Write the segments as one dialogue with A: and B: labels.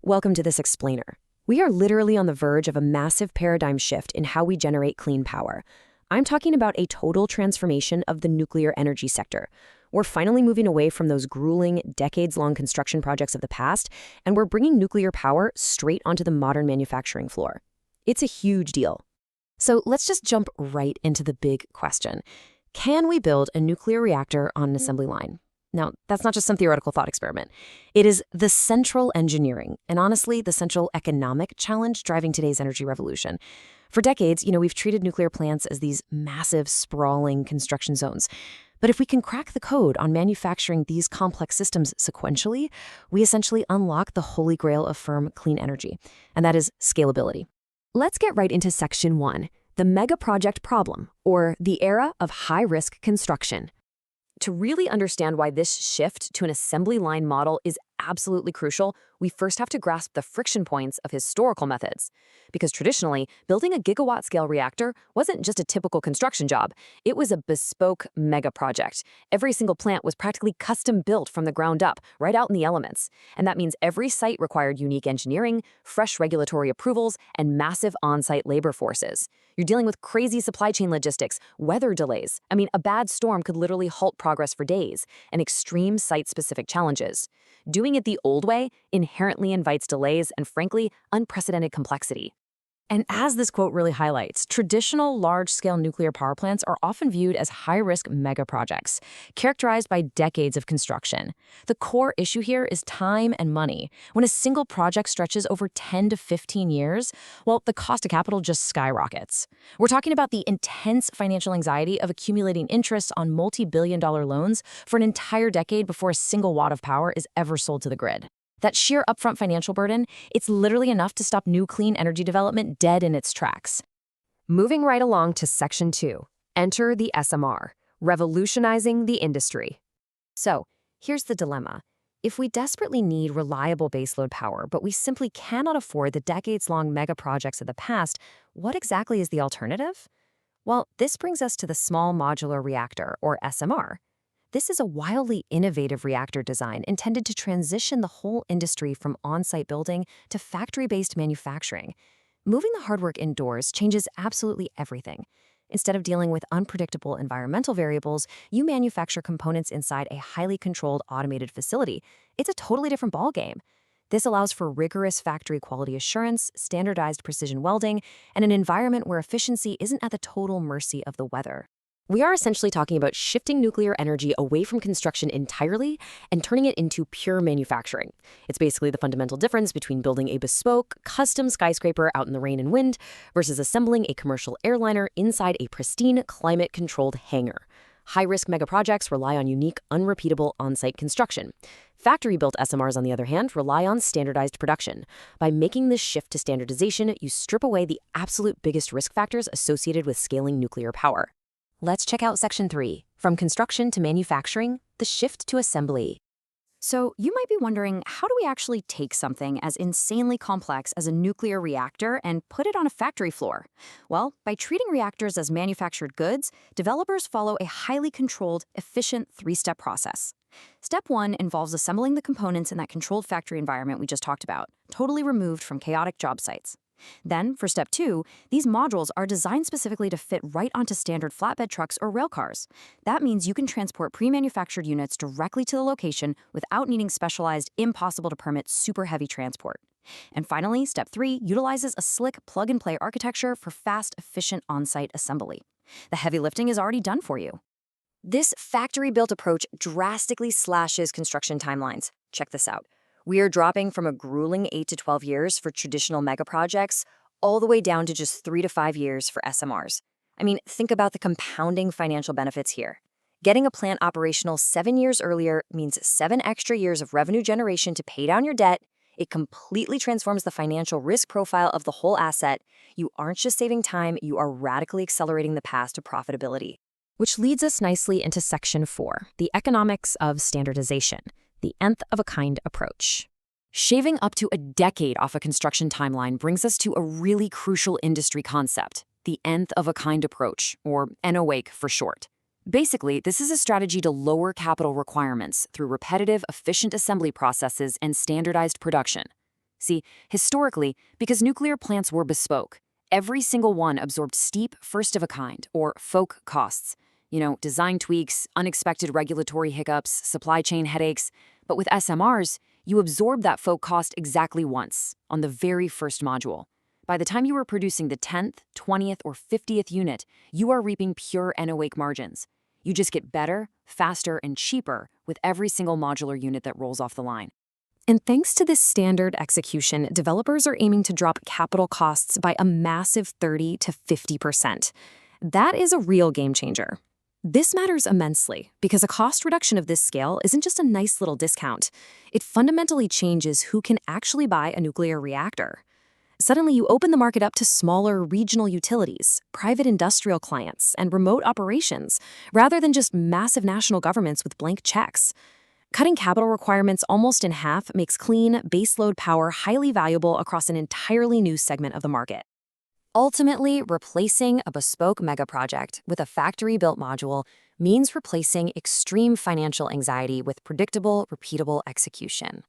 A: Welcome to this explainer. We are literally on the verge of a massive paradigm shift in how we generate clean power. I'm talking about a total transformation of the nuclear energy sector. We're finally moving away from those grueling, decades-long construction projects of the past, and we're bringing nuclear power straight onto the modern manufacturing floor. It's a huge deal. So let's just jump right into the big question. Can we build a nuclear reactor on an assembly line? Now, that's not just some theoretical thought experiment. It is the central engineering, and honestly, the central economic challenge driving today's energy revolution. For decades, we've treated nuclear plants as these massive, sprawling construction zones. But if we can crack the code on manufacturing these complex systems sequentially, we essentially unlock the holy grail of firm, clean energy, and that is scalability. Let's get right into Section 1, the mega project problem, or the era of high-risk construction. To really understand why this shift to an assembly line model is absolutely crucial, we first have to grasp the friction points of historical methods. Because traditionally, building a gigawatt-scale reactor wasn't just a typical construction job. It was a bespoke mega project. Every single plant was practically custom-built from the ground up, right out in the elements. And that means every site required unique engineering, fresh regulatory approvals, and massive on-site labor forces. You're dealing with crazy supply chain logistics, weather delays. A bad storm could literally halt progress for days, and extreme site-specific challenges. Doing it the old way inherently invites delays and, frankly, unprecedented complexity. And as this quote really highlights, traditional large-scale nuclear power plants are often viewed as high-risk mega projects, characterized by decades of construction. The core issue here is time and money. When a single project stretches over 10 to 15 years, well, the cost of capital just skyrockets. We're talking about the intense financial anxiety of accumulating interest on multi-billion-dollar loans for an entire decade before a single watt of power is ever sold to the grid. That sheer upfront financial burden, it's literally enough to stop new clean energy development dead in its tracks. Moving right along to Section 2, enter the SMR, revolutionizing the industry. So, here's the dilemma. If we desperately need reliable baseload power, but we simply cannot afford the decades-long mega projects of the past, what exactly is the alternative? Well, this brings us to the small modular reactor, or SMR. This is a wildly innovative reactor design intended to transition the whole industry from on-site building to factory-based manufacturing. Moving the hard work indoors changes absolutely everything. Instead of dealing with unpredictable environmental variables, you manufacture components inside a highly controlled automated facility. It's a totally different ballgame. This allows for rigorous factory quality assurance, standardized precision welding, and an environment where efficiency isn't at the total mercy of the weather. We are essentially talking about shifting nuclear energy away from construction entirely and turning it into pure manufacturing. It's basically the fundamental difference between building a bespoke, custom skyscraper out in the rain and wind versus assembling a commercial airliner inside a pristine, climate-controlled hangar. High-risk megaprojects rely on unique, unrepeatable on-site construction. Factory-built SMRs, on the other hand, rely on standardized production. By making this shift to standardization, you strip away the absolute biggest risk factors associated with scaling nuclear power. Let's check out Section 3, from construction to manufacturing, the shift to assembly. So you might be wondering, how do we actually take something as insanely complex as a nuclear reactor and put it on a factory floor? Well, by treating reactors as manufactured goods, developers follow a highly controlled, efficient three-step process. Step 1 involves assembling the components in that controlled factory environment we just talked about, totally removed from chaotic job sites. Then, for Step 2, these modules are designed specifically to fit right onto standard flatbed trucks or rail cars. That means you can transport pre-manufactured units directly to the location without needing specialized, impossible-to-permit, super heavy transport. And finally, Step 3 utilizes a slick plug-and-play architecture for fast, efficient on-site assembly. The heavy lifting is already done for you. This factory-built approach drastically slashes construction timelines. Check this out. We are dropping from a grueling 8 to 12 years for traditional mega projects all the way down to just 3 to 5 years for SMRs. Think about the compounding financial benefits here. Getting a plant operational 7 years earlier means 7 extra years of revenue generation to pay down your debt. It completely transforms the financial risk profile of the whole asset. You aren't just saving time, you are radically accelerating the path to profitability. Which leads us nicely into Section 4, the economics of standardization. The nth-of-a-kind approach. Shaving up to a decade off a construction timeline brings us to a really crucial industry concept, the nth-of-a-kind approach, or NOAC for short. Basically, this is a strategy to lower capital requirements through repetitive, efficient assembly processes and standardized production. See, historically, because nuclear plants were bespoke, every single one absorbed steep, first-of-a-kind, or folk costs. Design tweaks, unexpected regulatory hiccups, supply chain headaches. But with SMRs, you absorb that folk cost exactly once, on the very first module. By the time you are producing the 10th, 20th, or 50th unit, you are reaping pure NOAC margins. You just get better, faster, and cheaper with every single modular unit that rolls off the line. And thanks to this standard execution, developers are aiming to drop capital costs by a massive 30 to 50%. That is a real game changer. This matters immensely because a cost reduction of this scale isn't just a nice little discount. It fundamentally changes who can actually buy a nuclear reactor. Suddenly, you open the market up to smaller regional utilities, private industrial clients, and remote operations, rather than just massive national governments with blank checks. Cutting capital requirements almost in half makes clean, baseload power highly valuable across an entirely new segment of the market. Ultimately, replacing a bespoke megaproject with a factory-built module means replacing extreme financial anxiety with predictable, repeatable execution.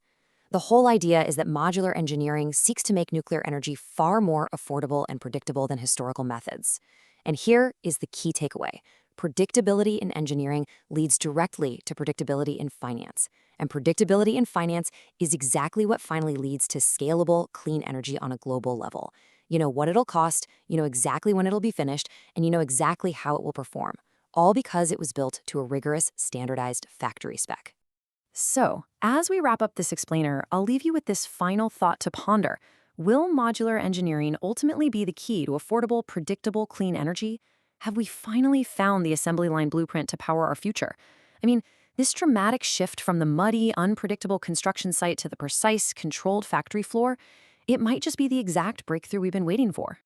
A: The whole idea is that modular engineering seeks to make nuclear energy far more affordable and predictable than historical methods. And here is the key takeaway. Predictability in engineering leads directly to predictability in finance. And predictability in finance is exactly what finally leads to scalable, clean energy on a global level. You know what it'll cost, you know exactly when it'll be finished, and you know exactly how it will perform. All because it was built to a rigorous, standardized factory spec. So, as we wrap up this explainer, I'll leave you with this final thought to ponder. Will modular engineering ultimately be the key to affordable, predictable, clean energy? Have we finally found the assembly line blueprint to power our future? I mean, this dramatic shift from the muddy, unpredictable construction site to the precise, controlled factory floor, it might just be the exact breakthrough we've been waiting for.